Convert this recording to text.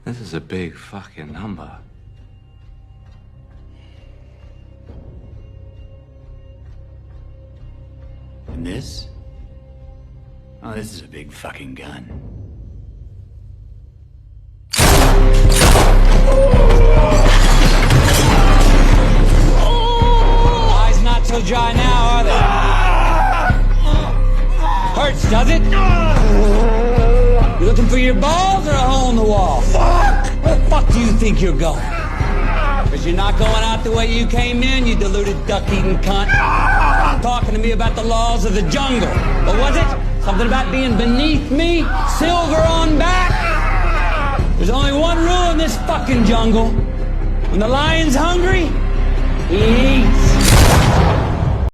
This is a big fucking number. And this? Oh, this is a big fucking gun. Eyes not so dry now, are they? Hurts, does it? You looking for your balls or a hole in the wall? Fuck! Where the fuck do you think you're going? Because you're not going out the way you came in, you deluded duck-eating cunt. Talking to me about the laws of the jungle. What was it? Something about being beneath me? Silver on back? There's only one rule in this fucking jungle. When the lion's hungry, he eats.